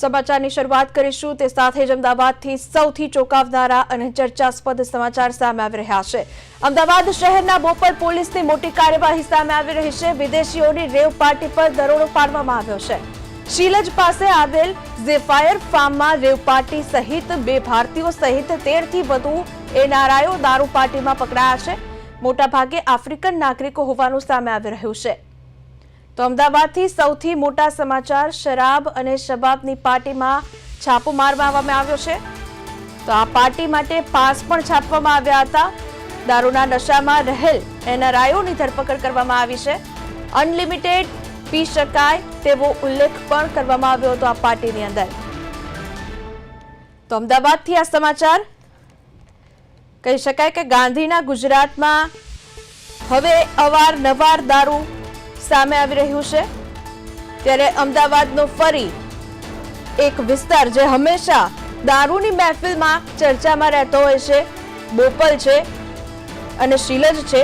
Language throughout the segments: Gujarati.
સમાચારની શરૂઆત કરીશું તે સાથે જ અમદાવાદથી સૌથી ચોંકાવનારા અને ચર્ચાસ્પદ સમાચાર સામે આવી રહ્યા છે। અમદાવાદ શહેરના બોપલ પોલીસની મોટી કાર્યવાહી સામે આવી રહી છે। વિદેશીઓની રેવ પાર્ટી પર દરોડો પાડવામાં આવ્યો છે। શીલજ પાસે આવેલ ઝેફાયર ફાર્મમાં રેવ પાર્ટી સહિત 2 ભારતીયો સહિત 13 થી વધુ એનઆરઆઈઓ દારૂ પાર્ટીમાં પકડાયા છે। મોટાભાગે આફ્રિકન નાગરિકો હોવાનું સામે આવી રહ્યું છે। તો અમદાવાદથી સૌથી મોટા સમાચાર શરાબ અને શબાબની પાર્ટીમાં છાપો મારવામાં આવ્યો છે। તો આ પાર્ટી માટે પાસ પણ છાપવામાં આવ્યા હતા। દારૂના નશામાં રહેલ એનઆરઆઈઓની ધરપકડ કરવામાં આવી છે। અનલિમિટેડ પી શકાય તેવો ઉલ્લેખ પણ કરવામાં આવ્યો હતો આ પાર્ટીની અંદર। તો અમદાવાદથી આ સમાચાર કહી શકાય કે ગાંધીના ગુજરાતમાં હવે અવારનવાર દારૂ સામે આવી રહ્યું છે। ત્યારે અમદાવાદનો ફરી એક વિસ્તાર જે હંમેશા દારૂની મહેફિલમાં ચર્ચામાં રહેતો હોય છે બોપલ છે અને શીલજ છે।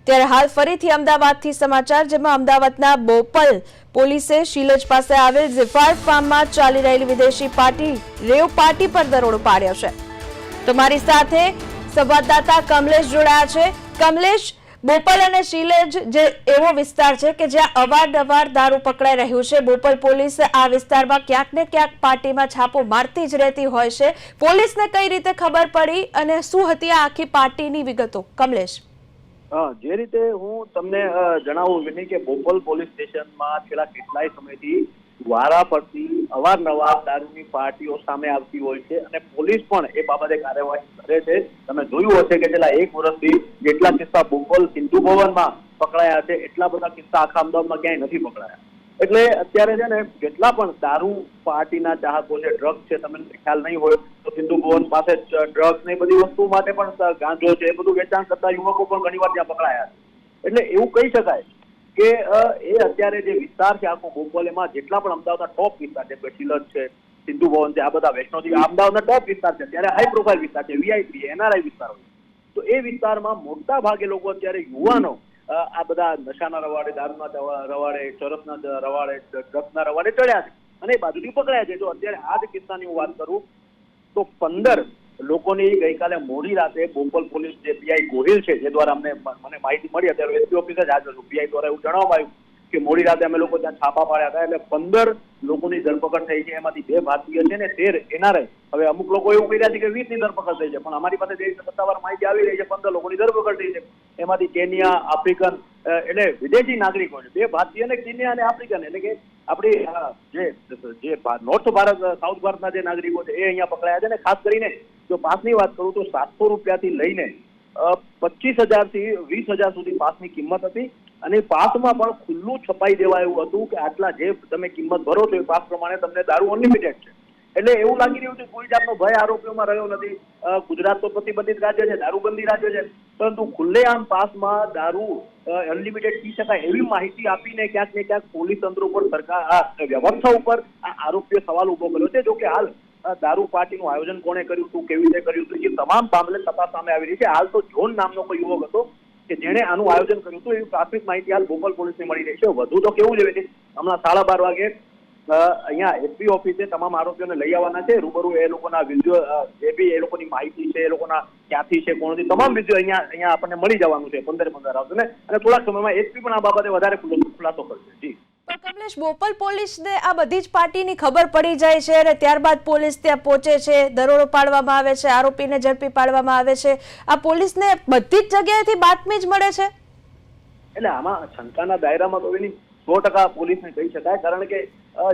ત્યારે હાલ ફરીથી અમદાવાદથી સમાચાર જેમાં અમદાવાદના બોપલ પોલીસે શીલજ પાસે આવેલ ઝેફાયર ફાર્મમાં ચાલી રહેલી વિદેશી પાર્ટી રેવ પાર્ટી પર દરોડો પાડ્યો છે। તો મારી સાથે સંવાદદાતા કમલેશ જોડાયા છે। કમલેશ, બોપલ અને શીલજ જે એવો વિસ્તાર છે કે જ્યાં અવારનવાર દારૂ પકડાઈ રહ્યું છે। બોપલ પોલીસ આ વિસ્તારમાં ક્યાંક ને ક્યાંક પાર્ટીમાં છાપો મારતી જ રહેતી હોય છે। પોલીસને કઈ રીતે ખબર પડી અને શું હતી આ આખી પાર્ટીની વિગતો? કમલેશ, જે રીતે હું તમને જણાવું વિની કે બોપલ પોલીસ સ્ટેશનમાં છેલ્લા કેટલાય સમયથી વારા પરથી અવારનવાર દારૂની પાર્ટીઓ સામે આવતી હોય છે અને પોલીસ પણ એ બાબતે કાર્યવાહી કરે છે। તમે જોયું હશે કે છેલ્લા 1 વર્ષથી જેટલા કિસ્સા બોપલ સિંધુ ભવનમાં પકડાયા છે એટલા બધા કિસ્સા આખા અમદાવાદમાં ક્યાંય નથી પકડાયા। એટલે અત્યારે છે ને જેટલા પણ દારૂ પાર્ટીના ચાહકો છે, ડ્રગ્સ છે, તમને ખ્યાલ નહીં હોય તો સિંધુ ભવન પાસે ડ્રગ્સ ને બધી વસ્તુ માટે પણ ગાંજો છે એ બધું વેચાણ કરતા યુવકો પણ ઘણીવાર ત્યાં પકડાયા છે। એટલે એવું કહી શકાય કે એ અત્યારે જે વિસ્તાર છે આખો બોપલ એમાં જેટલા પણ અમદાવાદના ટોપ વિસ્તાર છે, શીલજ છે, સિંધુ ભવન છે, આ બધા વૈષ્ણોદેવી અમદાવાદના ટોપ વિસ્તાર છે, ત્યારે હાઈ પ્રોફાઇલ વિસ્તાર છે, વીઆઈપી એનઆરઆઈ વિસ્તાર હોય તો એ વિસ્તારમાં મોટા ભાગે લોકો અત્યારે યુવાનો આ બધા નશાના રવાડે, દારૂના રવાડે, ચરસના રવાડે, ડ્રગ્સના રવાડે ચડ્યા છે અને એ બાજુથી પકડાયા છે। તો અત્યારે આ જ કિસ્સાની હું વાત કરું તો 15 લોકોની ગઈકાલે મોડી રાતે બોપલ પોલીસ જે પીઆઈ ગોહિલ છે જે દ્વારા મને માહિતી મળી, અત્યારે એસપી ઓફિસે જ હાજર છું, પીઆઈ દ્વારા એવું જણાવવામાં આવ્યું કે મોડી રાતે અમે લોકો ત્યાં છાપા પાડ્યા હતા એટલે 15 લોકોની ધરપકડ થઈ છે। એમાંથી 2 ભારતીય છે ને 13 એનઆરઆઈ। હવે અમુક લોકો એવું કહી રહ્યા છે કે 20 ની ધરપકડ થઈ છે, પણ અમારી પાસે જે સત્તાવાર માહિતી આવી રહી છે 15 લોકોની ધરપકડ થઈ છે। એમાંથી કેન્યા, આફ્રિકન એટલે વિદેશી નાગરિકો છે, 2 ભારતીય અને કેન્યા અને આફ્રિકન એટલે કે આપણી જે નોર્થ ભારત, સાઉથ ભારતના જે નાગરિકો છે એ અહીંયા પકડાયા છે। ને ખાસ કરીને જો પાસની વાત કરું તો 700 રૂપિયાથી લઈને 25,000 થી 20,000 સુધી પાસની કિંમત હતી અને પાસમાં પણ ખુલ્લું છપાઈ દેવા એવું હતું કે આટલા જે તમે કિંમત ભરો છો એ પાસ પ્રમાણે તમને દારૂ અનલિમિટેડ છે। એટલે એવું લાગી રહ્યું છે કોઈ જાતનો ભય આરોપીઓમાં રહ્યો નથી। ગુજરાત તો પ્રતિબંધિત રાજ્ય છે, દારૂબંધી રાજ્ય છે, પરંતુ ખુલ્લેઆમ પાસમાં દારૂ અનલિમિટેડ પી શકાય એવી માહિતી આપીને ક્યાંક ને ક્યાંક પોલીસ તંત્ર ઉપર, સરકાર વ્યવસ્થા ઉપર આ આરોપીઓ સવાલ ઉભો કર્યો છે। જો કે હાલ દારૂ પાર્ટીનું આયોજન કોણે કર્યું હતું, કેવી રીતે કર્યું હતું, એ તમામ મામલે તપાસ સામે આવી રહી છે। હાલ તો જોન નામનો કોઈ યુવક હતો કે જેણે આનું આયોજન કર્યું હતું એવી પ્રાથમિક માહિતી હાલ બોપલ પોલીસને મળી રહી છે। વધુ તો કેવું છે હમણાં 12:30 વાગે અહીંયા એસપી ઓફિસે તમામ આરોપીઓને લઈ આવવાના છે। રૂબરૂ એ લોકોના વિડીયો જે બી એ લોકોની માહિતી છે, એ લોકોના ક્યાંથી છે, કોણથી, તમામ વિડીયો અહીંયા આપણને મળી જવાનું છે 15 આવશે ને અને થોડાક સમયમાં એસપી પણ આ બાબતે વધારે ખુલાસો કરશે। જી કમલેશ, બોપલ પોલીસને આ બધી જ પાર્ટીની ખબર પડી જાય છે અને ત્યારબાદ પોલીસ ત્યાં પહોંચે છે, દરોડો પાડવામાં આવે છે, આરોપીને ઝડપી પાડવામાં આવે છે। આ પોલીસને બધી જ જગ્યાએથી બાતમી જ મળે છે? એટલે આમાં શંકાના દાયરામાં તો એની 100% પોલીસને કહી શકાય, કારણ કે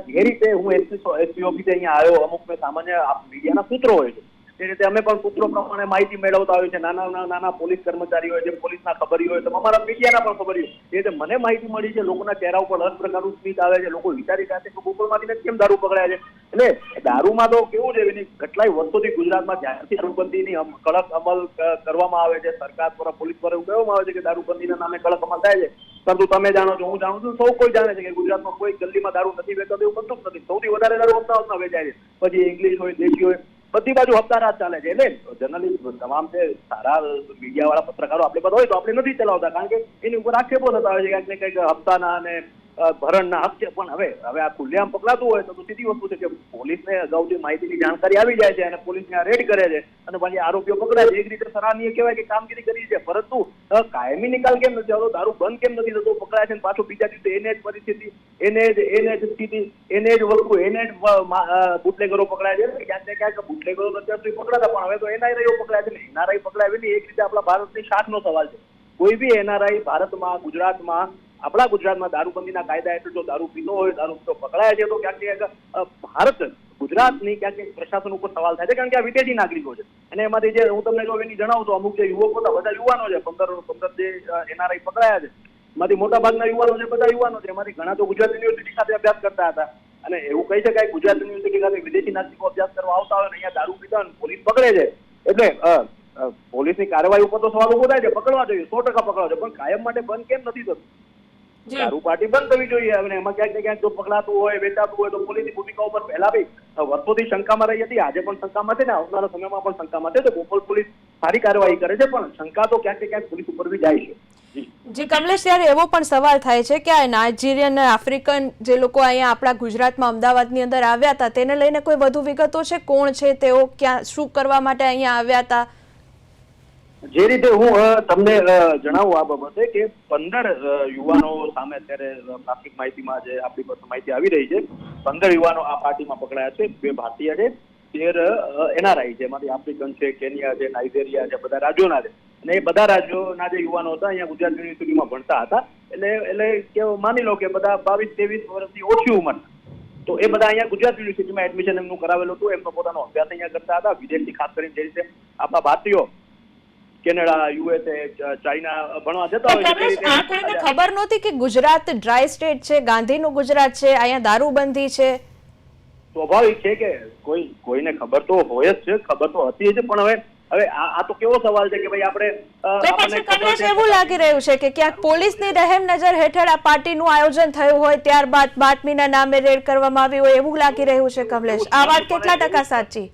જે રીતે હું એસપી ઓફિસે અહીંયા આવ્યો, અમુક મેં સામાન્ય મીડિયાના સૂત્રો હોય છે તે રીતે અમે પણ સૂત્રો પ્રમાણે માહિતી મેળવતા હોય છે। નાના પોલીસ કર્મચારી હોય છે, પોલીસના ખબરી હોય તો અમારા મીડિયાના પણ ખબરી હોય એ રીતે મને માહિતી મળી છે। લોકોના ચહેરા ઉપર અલગ પ્રકારનું સ્મિત આવે છે, લોકો વિચારી રહ્યા છે કે બોપલમાંથી કેમ દારૂ પકડાયા છે। એટલે દારૂમાં તો કેવું છે કેટલાય વર્ષોથી ગુજરાતમાં જ્યારથી દારૂબંધીની કડક અમલ કરવામાં આવે છે, સરકાર દ્વારા, પોલીસ દ્વારા એવું કહેવામાં આવે છે કે દારૂબંધીના નામે કડક અમલ થાય છે, પરંતુ તમે જાણો છો, હું જાણું છું, સૌ કોઈ જાણે છે કે ગુજરાતમાં કોઈ ગલીમાં દારૂ નથી વેચાતો એવું બનતું જ નથી। સૌથી વધારે દારૂ અમદાવાદમાં વેચાય છે, પછી ઇંગ્લિશ હોય, દેશી હોય, બધી બાજુ હપ્તા રાત ચાલે છે। એટલે જર્નલિસ્ટ તમામ છે, સારા મીડિયા વાળા પત્રકારો આપણે બધા હોય તો આપણે નથી ચલાવતા, કારણ કે એની ઉપર આક્ષેપો થતા હોય છે ક્યાંક ને કંઈક હપ્તાના અને ભરણના હક છે. પણ હવે આ ખુલ્લેઆમ પકડાતું હોય તો સીધી વસ્તુ છે કે પોલીસને અગાઉથી માહિતીની જાણકારી આવી જાય છે અને પોલીસને આ રેડ કરે છે અને પછી આરોપીઓ પકડાય છે. એક રીતે સરાહનીય કહેવાય કે કામગીરી કરી છે, પરંતુ કાયમી નિકાલ કેમ નથી આવતો, દારૂ બંધ કેમ નથી થતો, પકડાય છે પાછું બીજા દિવસે એને જ પરિસ્થિતિ, એને જ સ્થિતિ, એને જ વસ્તુ, એને જ બુટલેગરો પકડાય છે. ક્યાંક ને ક્યાંક બુટલેગરો અત્યાર સુધી પકડાતા, પણ હવે તો એનઆરઆઈઓ પકડાય છે ને એનઆરઆઈ પકડાય નહીં. એક રીતે આપણા ભારતની શાખનો સવાલ છે. કોઈ બી એનઆરઆઈ ભારતમાં, ગુજરાતમાં, આપણા ગુજરાતમાં દારૂબંધીના કાયદા હેઠળ જો દારૂ પીતો હોય, દારૂ પીતો પકડાય છે તો ક્યાંક ભારત, ગુજરાતની ક્યાંક પ્રશાસન ઉપર સવાલ થાય છે, કારણ કે આ વિદેશી નાગરિકો છે. અને એમાંથી જે હું તમને જો એની જણાવું તો અમુક જે યુવકો હતા, બધા યુવાનો છે, 15 જે એનઆરઆઈ પકડાયા છે એમાંથી મોટા ભાગના યુવાનો છે, બધા યુવાનો છે. એમાંથી ઘણા તો ગુજરાત યુનિવર્સિટી ખાતે અભ્યાસ કરતા હતા. અને એવું કહી શકાય ગુજરાત યુનિવર્સિટી ખાતે વિદેશી નાગરિકો અભ્યાસ કરવા આવતા હોય અને અહીંયા દારૂ પીતા હોય પોલીસ પકડે છે, એટલે પોલીસની કાર્યવાહી ઉપર તો સવાલ ઉભો થાય છે. પકડવા જોઈએ, 100% પકડવા જોઈએ, પણ કાયમ માટે બંધ કેમ નથી થતું? દારૂ પાર્ટી બંધ થવી જોઈએ. અને એમાં ક્યાંક ને ક્યાંક જો પકડાતું હોય, વેચાતું હોય તો પોલીસની ભૂમિકા ઉપર પહેલા બી વર્ષોથી શંકામાં રહી હતી, આજે પણ શંકામાં છે ને આવનારા સમયમાં પણ શંકામાં છે. તો બોપલ પોલીસ સારી કાર્યવાહી કરે છે, પણ શંકા તો ક્યાંક ને ક્યાંક પોલીસ ઉપર બી જાય છે. જી કમલેશ, ત્યારે એવો પણ સવાલ થાય છે કે આ નાઇજીરિયન, આફ્રિકન જે લોકો અહીંયા આપણા ગુજરાતમાં, અમદાવાદની અંદર આવ્યા હતા, તેને લઈને કોઈ વધુ વિગતો છે? કોણ છે તેઓ, ક્યાં, શું કરવા માટે અહીંયા આવ્યા હતા? જે રીતે હું તમને જણાવું આ બાબતે કે 15 યુવાનો સામે અત્યારે પ્રાથમિક માહિતીમાં જે આપણી પાસે માહિતી આવી રહી છે, 15 યુવાનો આ પાર્ટીમાં પકડાયા છે. 2 ભારતીય છે, 13 એનઆરઆઈ છે, એમાંથી આફ્રિકન છે, કેન્યા છે, નાઇજેરિયા છે, બધા રાજ્યોના છે. અને એ બધા રાજ્યોના જે યુવાનો હતા અહીંયા ગુજરાત યુનિવર્સિટીમાં ભણતા હતા. એટલે કે માની લો કે બધા 22-23 વર્ષથી ઓછી ઉંમરના, તો એ બધા અહીંયા ગુજરાત યુનિવર્સિટીમાં એડમિશન એમનું કરાવેલું હતું. એમનો પોતાનો અભ્યાસ અહીંયા કરતા હતા. વિદેશથી ખાસ કરીને જે રીતે આપણા ભારતીયો કેનેડા, યુએસએ, ચાઇના ભણવા જતા હોય છે. આ કોઈને ખબર નહોતી કે ગુજરાત ડ્રાય સ્ટેટ છે, ગાંધીનું ગુજરાત છે, અહીંયા દારૂબંધી છે? સ્વાભાવિક છે કે કોઈને ખબર તો હોય જ છે, ખબર તો હતી જ, પણ હવે આ તો કેવો સવાલ છે કે ભાઈ આપણે એવું લાગી રહ્યું છે કે ક્યાંક પોલીસની રહેમ નજર હેઠળ આ પાર્ટીનું આયોજન થયું હોય, ત્યારબાદ બાતમીના નામે રેડ કરવામાં આવી હોય, એવું લાગી રહ્યું છે. કમલેશ, આ વાત કેટલા ટકા સાચી?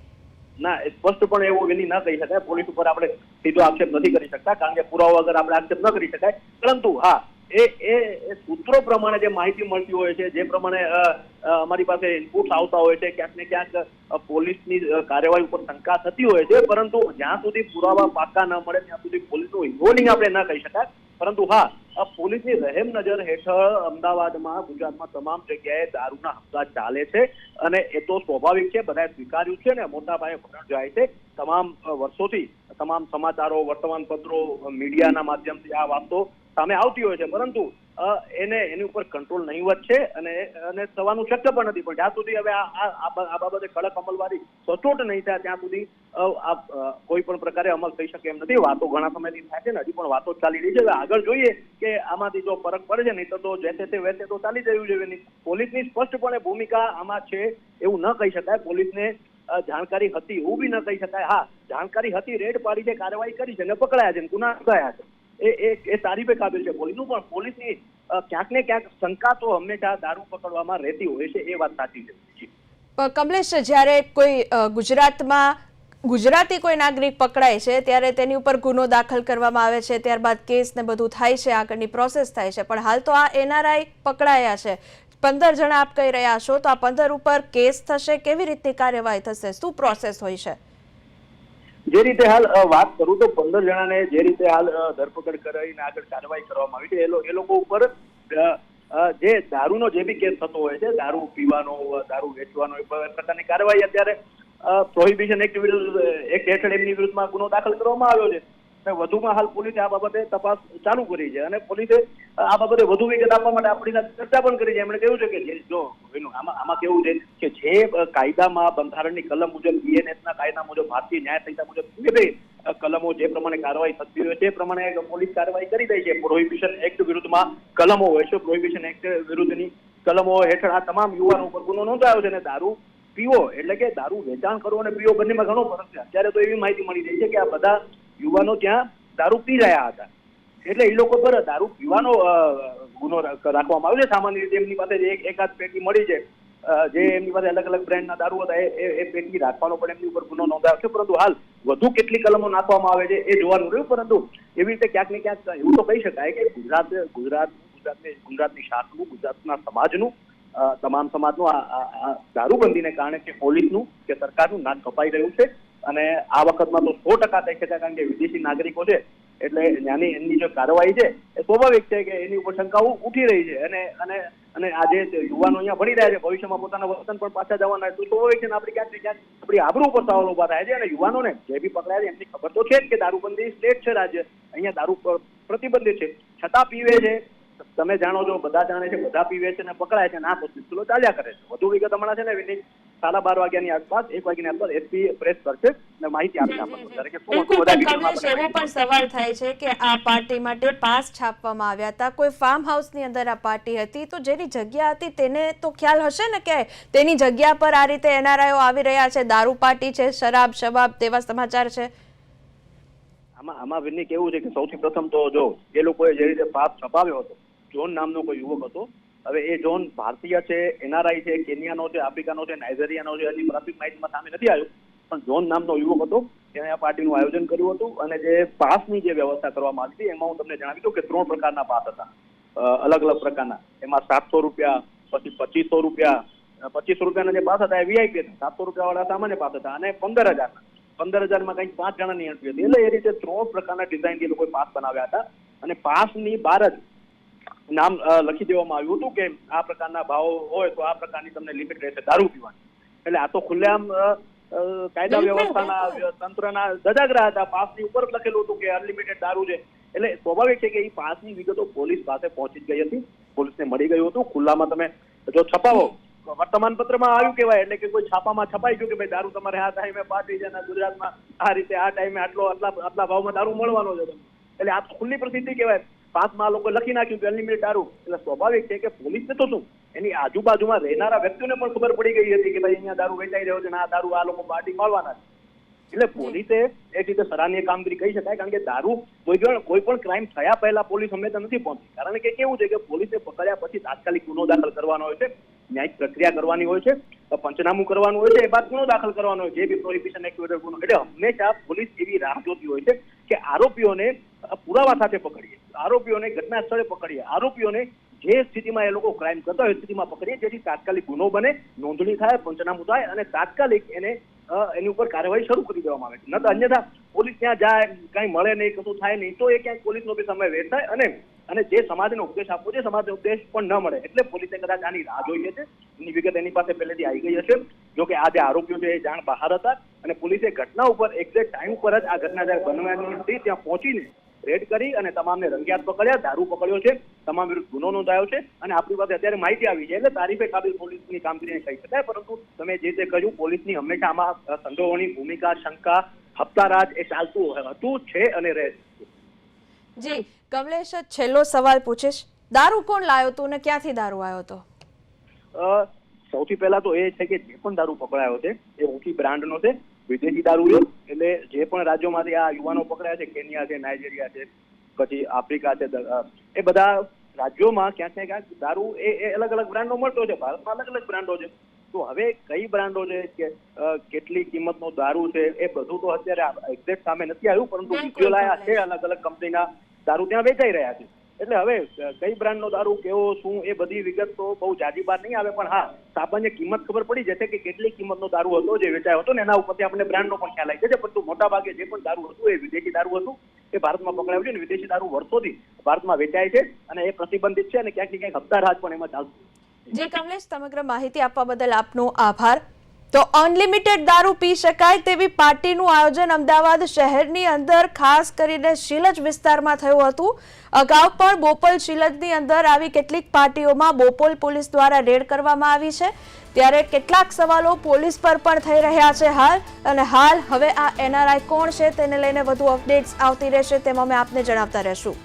ના, સ્પષ્ટપણે એવું વિની ન કહી શકાય. પોલીસ ઉપર આપણે સીધો આક્ષેપ નથી કરી શકતા, કારણ કે પુરાવા વગર આપણે આક્ષેપ ન કરી શકાય. પરંતુ હા, એ સૂત્રો પ્રમાણે જે માહિતી મળતી હોય છે, જે પ્રમાણે અમારી પાસે ઇનપુટ્સ આવતા હોય છે, ક્યાંક ને ક્યાંક પોલીસની કાર્યવાહી ઉપર શંકા થતી હોય છે. પરંતુ જ્યાં સુધી પુરાવા પાકા ન મળે ત્યાં સુધી પોલીસનું ઇન્વોલ્વિંગ આપણે ન કહી શકાય. પરંતુ હા, પોલીસની રહેમ નજર હેઠળ અમદાવાદમાં, ગુજરાતમાં તમામ જગ્યાએ દારૂના હપ્તા ચાલે છે. અને એ તો સ્વાભાવિક છે, બધાએ સ્વીકાર્યું છે ને મોટા પાયે ભરણ જાય છે. તમામ વર્ષોથી તમામ સમાચારો, વર્તમાનપત્રો, મીડિયાના માધ્યમથી આ વાતો સામે આવતી હોય છે. પરંતુ એની ઉપર કંટ્રોલ નહીવત છે અને થવાનું શક્ય પણ નથી. પણ જ્યાં સુધી હવે આ બાબતે કડક અમલવારી સચોટ નહીં થાય ત્યાં સુધી કોઈ પણ પ્રકારે અમલ થઈ શકે એમ નથી. વાતો ઘણા સમયથી થાય છે ને હજી પણ વાતો ચાલી રહી છે. હવે આગળ જોઈએ કે આમાંથી જો ફરક પડે છે, નહીં તો જેતે તે વેતે તો ચાલી રહ્યું છે. પોલીસની સ્પષ્ટપણે ભૂમિકા આમાં છે એવું ન કહી શકાય. પોલીસને જાણકારી હતી એવું બી ન કહી શકાય. હા, જાણકારી હતી, રેડ પાડી છે, કાર્યવાહી કરી છે, ને પકડાયા છે, ગુના નોંધાયા છે. એ તારીફે કાબિલ છે પોલીસનું. પણ પોલીસની ક્યાંક ને ક્યાંક શંકા તો હંમેશા દારૂ પકડવામાં રહેતી હોય છે, એ વાત સાચી છે. કમલેશ, જ્યારે કોઈ ગુજરાતમાં ગુજરાતી કોઈ નાગરિક પકડાય છે ત્યારે તેની ઉપર ગુનો દાખલ કરવામાં આવે છે, ત્યારબાદ કેસ ને બધું થાય છે, આગળની પ્રોસેસ થાય છે. પણ હાલ તો આ એનઆરઆઈ પકડાયા છે, 15 જણા આપ કહી રહ્યા છો, તો આ 15 ઉપર કેસ થશે? કેવી રીતની કાર્યવાહી થશે? શું પ્રોસેસ હોય છે? જે રીતે હાલ વાત કરું તો 15 જણાને જે રીતે હાલ ધરપકડ કરીને આગળ કાર્યવાહી કરવામાં આવી છે, એ લોકો ઉપર જે દારૂનો જે બી કેસ થતો હોય છે, દારૂ પીવાનો, દારૂ વેચવાનો, એ પ્રકારની કાર્યવાહી અત્યારે પ્રોહિબિશન એક્ટ હેઠળ એમની વિરુદ્ધમાં ગુનો દાખલ કરવામાં આવ્યો છે. અને વધુમાં હાલ પોલીસે આ બાબતે તપાસ ચાલુ કરી છે અને પોલીસે આ બાબતે વધુ વિગત આપવા માટે આપણી સાથે ચર્ચા પણ કરી છે. એમણે કહ્યું છે કે જો આમાં કેવું છે કે જે કાયદામાં બંધારણની કલમ મુજબ, બીએનએસના કાયદા મુજબ, ભારતીય ન્યાય સંહિતા મુજબ કલમો જે પ્રમાણે કાર્યવાહી થતી હોય તે પ્રમાણે પોલીસ કાર્યવાહી કરી રહી છે. પ્રોહિબિશન એક્ટ વિરુદ્ધમાં કલમો હોય છે, પ્રોહિબિશન એક્ટ વિરુદ્ધની કલમો હેઠળ આ તમામ યુવાનો ઉપર ગુનો નોંધાયો છે. અને દારૂ પીવો એટલે કે દારૂ વેચાણ કરવો અને પીવો બંનેમાં ઘણો ફરક છે. અત્યારે તો એવી માહિતી મળી રહી છે કે આ બધા યુવાનો ત્યાં દારૂ પી રહ્યા હતા, એટલે એ લોકો પર દારૂ પીવાનો ગુનો રાખવામાં આવ્યો છે. સામાન્ય રીતે એમની પાસે એકાદ પેટી મળી છે, જે એમની પાસે અલગ અલગ બ્રાન્ડના દારૂ હતા, એ પેટી રાખવાનો પણ એમની ઉપર ગુનો નોંધાયો છે. પરંતુ હાલ વધુ કેટલી કલમો નાખવામાં આવે છે એ જોવાનું રહ્યું. પરંતુ એવી રીતે ક્યાંક ને ક્યાંક એવું તો કહી શકાય કે ગુજરાત ગુજરાતની શાસનું, ગુજરાતના સમાજનું, તમામ સમાજનું આ દારૂબંધીને કારણે કે પોલીસનું કે સરકારનું નાક કપાઈ રહ્યું છે. અને આ વખતમાં તો 100% થઈ શકે, કારણ કે વિદેશી નાગરિકો છે એટલે ત્યાંની એમની જે કાર્યવાહી છે એ સ્વાભાવિક છે કે એની ઉપર શંકાઓ ઉઠી રહી છે. અને આજે યુવાનો અહીંયા ભણી રહ્યા છે, ભવિષ્યમાં પોતાના વતન પણ પાછા જવાના છે, તો સ્વાભાવિક છે ને આપણે ક્યાંક ને ક્યાંક આપણી આબરૂ ઉપર સવાલ ઉભા થાય છે. અને યુવાનોને જે બી પકડાય છે એમની ખબર તો છે જ કે દારૂબંધી સ્ટેટ છે રાજ્ય, અહીંયા દારૂ પ્રતિબંધિત છે, છતાં પીવે છે. તમે જાણો છો, બધા જાણે છે, બધા પીવે છે ને પકડાય છે, ના તો સિલસિલો ચાલ્યા કરે છે. વધુ વિગત હમણાં છે ને વિનીત 12:30 વાગ્યાની આસપાસ 1 વાગ્યાની આસપાસ એસપી પ્રેસ કરશે અને માહિતી આપશે આપણને કે શું બિલકુલ, બધા પણ કમલેશ, એવો પણ સવાલ થાય છે કે આ પાર્ટી માટે પાસ છાપવામાં આવ્યા હતા, કોઈ ફાર્મ હાઉસની અંદર આ પાર્ટી હતી, તો જેની જગ્યા હતી તેને તો ખ્યાલ હશે ને કે તેની જગ્યા પર આ રીતે એનઆરઆઈઓ આવી રહ્યા છે, દારૂ પાર્ટી છે, શરાબ શબાબ તેવા સમાચાર છે. આમાં વિનય કેવું છે કે સૌથી પ્રથમ તો જો એ લોકોએ જે રીતે પાસ છપાવ્યો હતો, જોન નામનો કોઈ યુવક હતો. હવે એ જોન ભારતીય છે, એનઆરઆઈ છે, કેન્યાનો છે, આફ્રિકાનો છે, નાઇજીરિયાનો છે, હજી પ્રાથમિક માહિતીમાં સામે નથી આવ્યું, પણ જોન નામનો યુવક હતો. તેણે આ પાર્ટીનું આયોજન કર્યું હતું. અને જે પાસની જે વ્યવસ્થા કરવામાં આવી હતી એમાં હું તમને જણાવી દઉં કે 3 પ્રકારના પાસ હતા, અલગ અલગ પ્રકારના. એમાં 700 રૂપિયા, પછી 2500 રૂપિયા. 2500 રૂપિયાના જે પાસ હતા એ વીઆઈપી હતા, 700 રૂપિયા વાળા સામાન્ય પાસ હતા, અને 15,000 કંઈક 5 જણાની એન્ટ્રી હતી. એટલે એ રીતે 3 પ્રકારના ડિઝાઇનથી લોકોએ પાસ બનાવ્યા હતા. અને પાસની બહાર જ નામ લખી દેવામાં આવ્યું હતું કે આ પ્રકારના ભાવ હોય તો આ પ્રકારની તમને લિમિટ રહેશે દારૂ પીવાની. એટલે આ તો ખુલ્લેઆમ કાયદા વ્યવસ્થાના તંત્રના ધજાગરા હતા. પાસની ઉપર લખેલું હતું કે અનલિમિટેડ દારૂ છે. એટલે સ્વાભાવિક છે કે એ પાસની વિગતો પોલીસ પાસે પહોંચી ગઈ હતી, પોલીસને મળી ગયું હતું. ખુલ્લામાં તમે જો છપાવો, વર્તમાન પત્રમાં આવ્યું કહેવાય, એટલે કે કોઈ છાપામાં છપાઈ ગયું કે ભાઈ દારૂ તમારે આ ટાઈમે પાર્ટી છે અને ગુજરાતમાં આ રીતે આ ટાઈમે આટલા ભાવમાં દારૂ મળવાનો છે. એટલે આ ખુલ્લી પ્રસિદ્ધિ કહેવાય. પાસમાં લોકો લખી નાખ્યું કે અનલિમિટેડ દારૂ. એટલે સ્વાભાવિક છે કે પોલીસને તો શું, એની આજુબાજુમાં રહેનારા વ્યક્તિઓને પણ ખબર પડી ગઈ હતી કે ભાઈ અહીંયા દારૂ વેચાઈ રહ્યો છે અને આ દારૂ આ લોકો પાર્ટી મળવાના છે. એટલે પોલીસે એક રીતે સરાહનીય કામગીરી કહી શકાય, કારણ કે દારૂ કોઈ પણ ક્રાઇમ થયા પહેલા પોલીસ હંમેશા નથી પહોંચી. કારણ કે કેવું છે કે પોલીસે પકડ્યા પછી તાત્કાલિક ગુનો દાખલ કરવાનો હોય છે, ન્યાયિક પ્રક્રિયા કરવાની હોય છે, પંચનામું કરવાનું હોય છે, એ બાદ ગુનો દાખલ કરવાનો હોય છે, જે બી પ્રોહિબિશન એક્ટ હેઠળ ગુનો. એટલે હંમેશા પોલીસ એવી રાહ જોતી હોય છે કે આરોપીઓને પુરાવા સાથે પકડીએ, આરોપીઓને ઘટના સ્થળે પકડીએ, આરોપીઓને જે સ્થિતિમાં એ લોકો ક્રાઇમ કરતા હોય સ્થિતિમાં પકડીએ, જેથી તાત્કાલિક ગુનો બને, નોંધણી થાય, પંચનામું થાય અને તાત્કાલિક એની ઉપર કાર્યવાહી શરૂ કરી દેવામાં આવે છે. ન તો અન્યથા પોલીસ ત્યાં જાય, કઈ મળે નહીં, કશું થાય નહીં, તો એ ક્યાંક પોલીસનો બી સમય વેસ્ટ થાય અને જે સમાજને ઉપદેશ આપવો છે સમાજને ઉપદેશ પણ ન મળે. એટલે પોલીસે કદાચ આની રાહ જોઈએ છે. એની વિગત એની પાસે પહેલેથી આવી ગઈ હશે. જો કે આ જે આરોપીઓ છે એ જાણ બહાર હતા અને પોલીસે ઘટના ઉપર એક્ઝેક્ટ ટાઈમ પર જ આ ઘટના જ્યારે બનવાની હતી ત્યાં પહોંચીને રેડ કરી અને તમામને રંગિયાત પકડ્યા, દારૂ પકડ્યો છે, તમામ વિરુદ્ધ ગુનો નોંધાયો છે. અને આપણી પાસે અત્યારે માહિતી આવી છે એટલે તારીફે કાબિલ પોલીસની કામગીરીને કહી શકાય. પરંતુ તમે જે તે કહ્યું, પોલીસની હંમેશા આમાં સંડોવણી ભૂમિકા, શંકા, હપ્તારાજ એ ચાલતું હતું, છે અને રહે છે. જી કમલેશ, છેલ્લો સવાલ પૂછીશ, દારૂ કોણ લાવ્યો હતો અને ક્યાંથી દારૂ આવ્યો હતો? સૌથી પહેલા તો એ છે કે જે પણ દારૂ પકડાયો છે એ ઊંચી બ્રાન્ડનો છે, વિદેશી દારૂ છે. એટલે જે પણ રાજ્યોમાંથી આ યુવાનો પકડાયા છે, કેન્યા છે, નાઇજીરિયા છે, પછી આફ્રિકા છે, એ બધા રાજ્યોમાં ક્યાંક ને ક્યાંક દારૂ એ અલગ અલગ બ્રાન્ડનો મળતો છે. ભારતમાં અલગ અલગ બ્રાન્ડો છે. તો હવે કઈ બ્રાન્ડો છે કે કેટલી કિંમતનો દારૂ છે એ બધું તો અત્યારે એક્ઝેક્ટ સામે નથી આવ્યું, પરંતુ વિડીયો લાયા છે, અલગ અલગ કંપનીના દારૂ ત્યાં વેચાઈ રહ્યા છે. એટલે હવે કઈ બ્રાન્ડનો દારૂ કેવો શું એ બધી વિગત તો બહુ જાજી બહાર નહીં આવે, પણ હા સામાન્ય કિંમત ખબર પડી જશે કે કેટલી કિંમતનો દારૂ હતો જે વેચાયો હતો ને એના ઉપરથી આપણે બ્રાન્ડનો પણ ખ્યાલ આવી જશે. પરંતુ મોટા ભાગે જે પણ દારૂ હતું એ વિદેશી દારૂ હતું, એ ભારતમાં પકડાયું છે. અને વિદેશી દારૂ વર્ષોથી ભારતમાં વેચાય છે અને એ પ્રતિબંધિત છે અને ક્યાંક ને ક્યાંક હપ્તારાજ પણ એમાં ચાલતું. જે કમલેશ, સમગ્ર માહિતી આપવા બદલ આપનો આભાર. તો અનલિમિટેડ દારૂ પી શકાય તેવી પાર્ટીનું આયોજન અમદાવાદ શહેરની અંદર ખાસ કરીને શીલજ વિસ્તારમાં થયું હતું. અગાઉ પણ બોપલ શીલજની અંદર આવી કેટલીક પાર્ટીઓમાં બોપલ પોલીસ દ્વારા રેડ કરવામાં આવી છે. ત્યારે કેટલાક સવાલો પોલીસ પર પણ થઈ રહ્યા છે હાલ હવે આ એનઆરઆઈ કોણ છે તેને લઈને વધુ અપડેટ્સ આવતી રહેશે, તેમાં અમે આપને જણાવતા રહેશું.